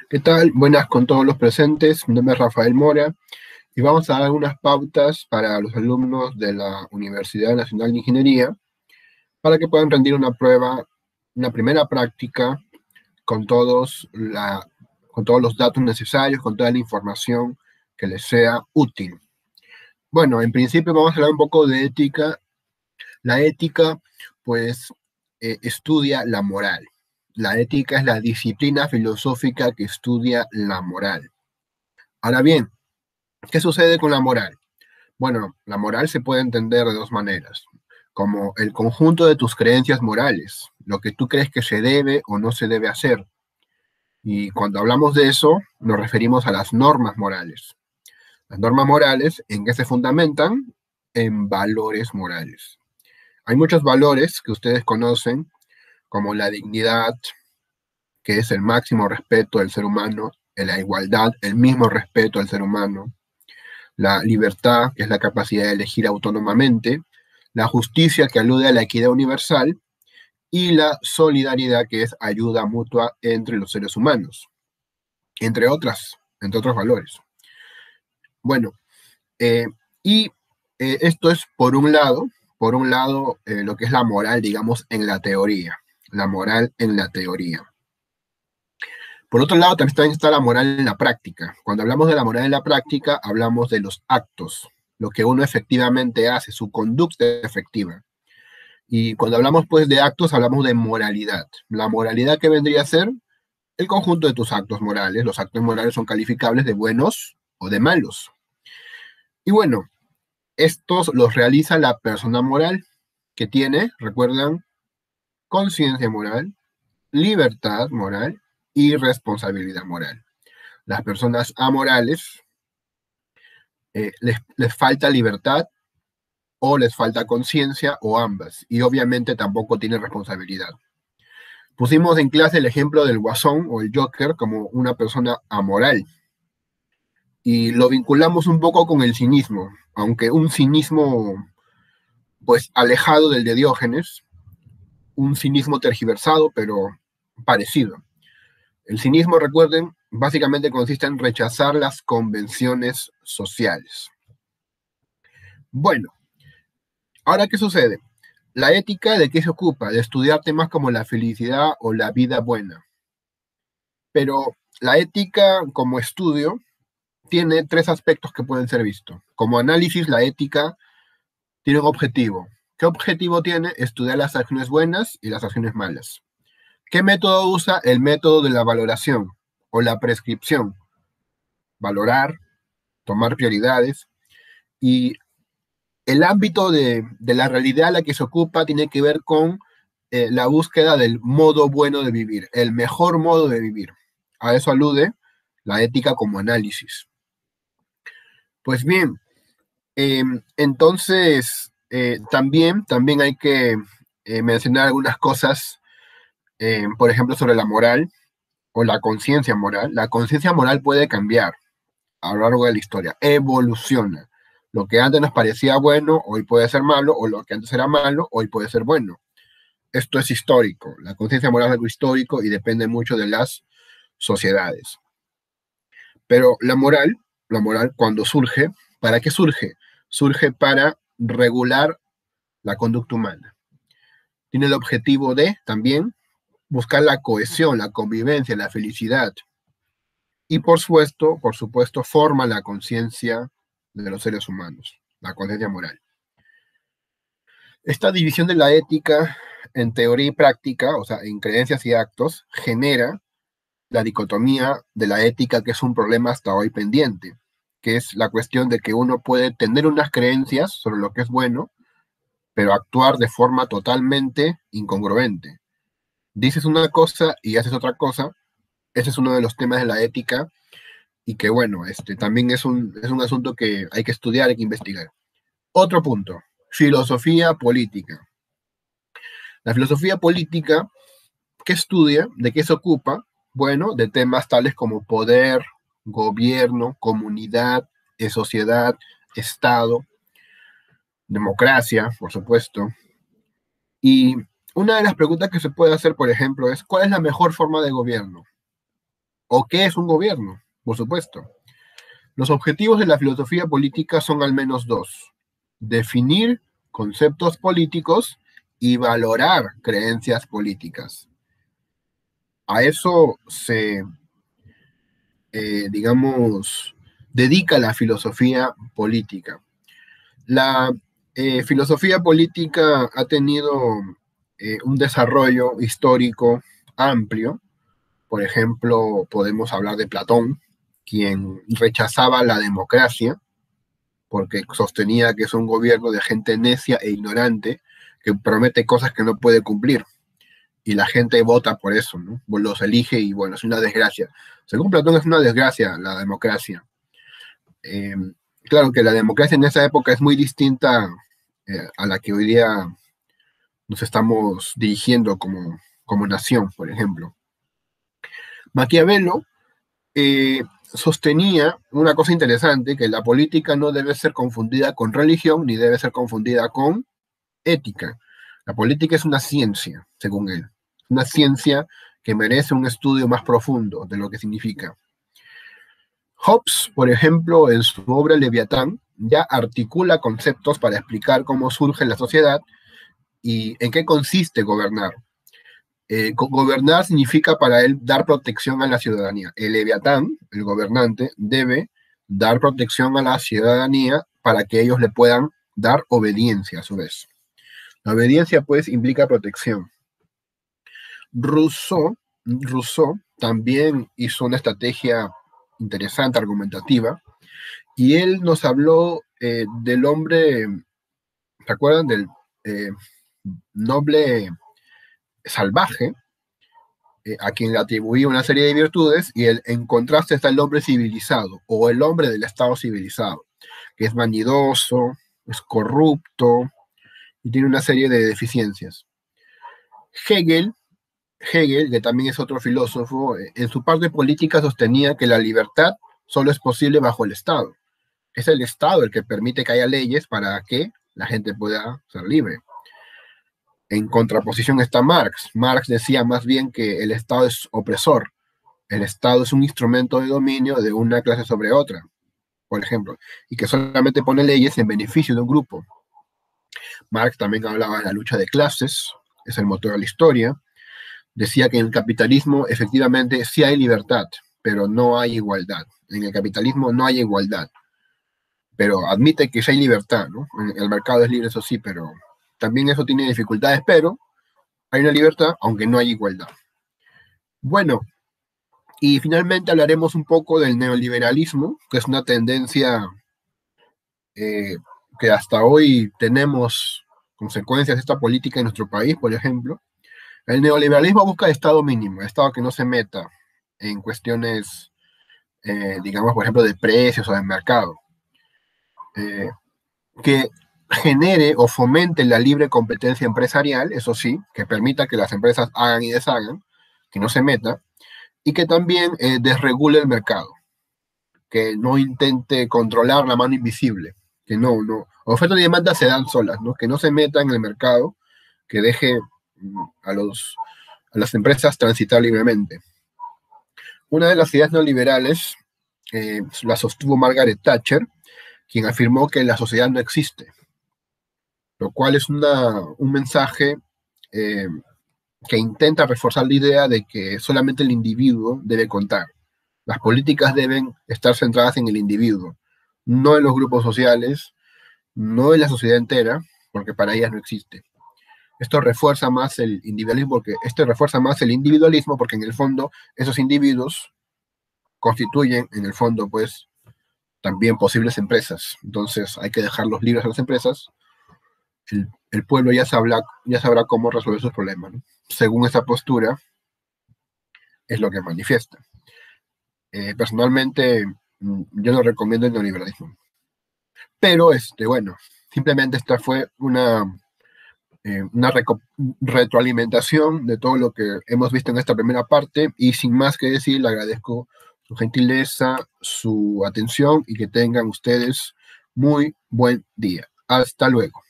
¿Qué tal? Buenas con todos los presentes. Mi nombre es Rafael Mora y vamos a dar unas pautas para los alumnos de la Universidad Nacional de Ingeniería para que puedan rendir una prueba, una primera práctica con con todos los datos necesarios, con toda la información que les sea útil. Bueno, en principio vamos a hablar un poco de ética. La ética, pues, estudia la moral. La ética es la disciplina filosófica que estudia la moral. Ahora bien, ¿qué sucede con la moral? Bueno, la moral se puede entender de dos maneras, como el conjunto de tus creencias morales, lo que tú crees que se debe o no se debe hacer. Y cuando hablamos de eso, nos referimos a las normas morales. Las normas morales, ¿en qué se fundamentan? En valores morales. Hay muchos valores que ustedes conocen, como la dignidad, que es el máximo respeto del ser humano, la igualdad, el mismo respeto al ser humano, la libertad, que es la capacidad de elegir autónomamente, la justicia, que alude a la equidad universal, y la solidaridad, que es ayuda mutua entre los seres humanos, entre otros valores. Bueno, eh, y esto es por un lado, lo que es la moral, digamos, en la teoría, la moral en la teoría. Por otro lado, también está la moral en la práctica. Cuando hablamos de la moral en la práctica, hablamos de los actos, lo que uno efectivamente hace, su conducta efectiva. Y cuando hablamos pues de actos, hablamos de moralidad. La moralidad que vendría a ser el conjunto de tus actos morales. Los actos morales son calificables de buenos o de malos. Y bueno, estos los realiza la persona moral que tiene, recuerdan, conciencia moral, libertad moral y responsabilidad moral. Las personas amorales les falta libertad o les falta conciencia o ambas. Y obviamente tampoco tienen responsabilidad. Pusimos en clase el ejemplo del Guasón o el Joker como una persona amoral y lo vinculamos un poco con el cinismo, aunque un cinismo pues alejado del de Diógenes, un cinismo tergiversado pero parecido. El cinismo, recuerden, básicamente consiste en rechazar las convenciones sociales. Bueno, ahora, ¿qué sucede? La ética, ¿de qué se ocupa? De estudiar temas como la felicidad o la vida buena. Pero la ética como estudio tiene tres aspectos que pueden ser vistos. Como análisis, la ética tiene un objetivo. ¿Qué objetivo tiene? Estudiar las acciones buenas y las acciones malas. ¿Qué método usa? El método de la valoración o la prescripción. Valorar, tomar prioridades. Y el ámbito de la realidad a la que se ocupa tiene que ver con la búsqueda del modo bueno de vivir, el mejor modo de vivir. A eso alude la ética como análisis. Pues bien, entonces también hay que mencionar algunas cosas, por ejemplo, sobre la moral o la conciencia moral. La conciencia moral puede cambiar a lo largo de la historia, evoluciona. Lo que antes nos parecía bueno, hoy puede ser malo, o lo que antes era malo, hoy puede ser bueno. Esto es histórico. La conciencia moral es algo histórico y depende mucho de las sociedades. Pero la moral cuando surge, ¿para qué surge? Surge para regular la conducta humana. Tiene el objetivo de también buscar la cohesión, la convivencia, la felicidad. Y por supuesto, forma la conciencia de los seres humanos, la conciencia moral. Esta división de la ética en teoría y práctica, o sea, en creencias y actos, genera la dicotomía de la ética, que es un problema hasta hoy pendiente, que es la cuestión de que uno puede tener unas creencias sobre lo que es bueno, pero actuar de forma totalmente incongruente. Dices una cosa y haces otra cosa. Ese es uno de los temas de la ética y que, bueno, también es un asunto que hay que estudiar, hay que investigar. Otro punto, filosofía política. La filosofía política, ¿qué estudia? ¿De qué se ocupa? Bueno, de temas tales como poder, gobierno, comunidad, sociedad, Estado, democracia, por supuesto. Y una de las preguntas que se puede hacer, por ejemplo, es ¿cuál es la mejor forma de gobierno? ¿O qué es un gobierno? Por supuesto. Los objetivos de la filosofía política son al menos dos: definir conceptos políticos y valorar creencias políticas. A eso se, digamos, dedica la filosofía política. La filosofía política ha tenido un desarrollo histórico amplio. Por ejemplo, podemos hablar de Platón, quien rechazaba la democracia porque sostenía que es un gobierno de gente necia e ignorante que promete cosas que no puede cumplir. Y la gente vota por eso, ¿no? Los elige y bueno, es una desgracia. Según Platón es una desgracia la democracia. Eh, claro que la democracia en esa época es muy distinta a la que hoy día nos estamos dirigiendo como nación, por ejemplo. Maquiavelo sostenía una cosa interesante, que la política no debe ser confundida con religión ni debe ser confundida con ética. La política es una ciencia, según él, una ciencia que merece un estudio más profundo de lo que significa. Hobbes, por ejemplo, en su obra Leviatán, ya articula conceptos para explicar cómo surge la sociedad y en qué consiste gobernar. Gobernar significa para él dar protección a la ciudadanía. El Leviatán, el gobernante, debe dar protección a la ciudadanía para que ellos le puedan dar obediencia a su vez. La obediencia, pues, implica protección. Rousseau también hizo una estrategia interesante, argumentativa, y él nos habló del hombre, ¿se acuerdan? Del noble salvaje, a quien le atribuía una serie de virtudes, y en contraste está el hombre civilizado, o el hombre del estado civilizado, que es vanidoso, es corrupto, y tiene una serie de deficiencias. Hegel, que también es otro filósofo, en su parte política sostenía que la libertad solo es posible bajo el Estado. Es el Estado el que permite que haya leyes para que la gente pueda ser libre. En contraposición está Marx. Marx decía más bien que el Estado es opresor. El Estado es un instrumento de dominio de una clase sobre otra, por ejemplo, y que solamente pone leyes en beneficio de un grupo. Marx también hablaba de la lucha de clases, es el motor de la historia. Decía que en el capitalismo efectivamente sí hay libertad, pero no hay igualdad. En el capitalismo no hay igualdad, pero admite que sí hay libertad, ¿no? El mercado es libre, eso sí, pero también eso tiene dificultades, pero hay una libertad, aunque no hay igualdad. Bueno, y finalmente hablaremos un poco del neoliberalismo, que es una tendencia que hasta hoy tenemos consecuencias de esta política en nuestro país, por ejemplo. El neoliberalismo busca Estado mínimo, Estado que no se meta en cuestiones, digamos, por ejemplo, de precios o de mercado, que genere o fomente la libre competencia empresarial, eso sí, que permita que las empresas hagan y deshagan, que no se meta, y que también desregule el mercado, que no intente controlar la mano invisible, que no, oferta y demanda se dan solas, ¿no? Que no se meta en el mercado, que deje a las empresas transitar libremente. Una de las ideas neoliberales la sostuvo Margaret Thatcher, quien afirmó que la sociedad no existe, lo cual es un mensaje que intenta reforzar la idea de que solamente el individuo debe contar. Las políticas deben estar centradas en el individuo, no en los grupos sociales, no en la sociedad entera, porque para ellas no existe. Esto refuerza más el individualismo porque en el fondo esos individuos constituyen en el fondo pues también posibles empresas. Entonces hay que dejarlos libres a las empresas. El pueblo ya sabrá cómo resolver sus problemas, ¿no? Según esa postura es lo que manifiesta. Personalmente yo no recomiendo el neoliberalismo. Pero bueno, simplemente esta fue una retroalimentación de todo lo que hemos visto en esta primera parte y sin más que decir, le agradezco su gentileza, su atención y que tengan ustedes muy buen día. Hasta luego.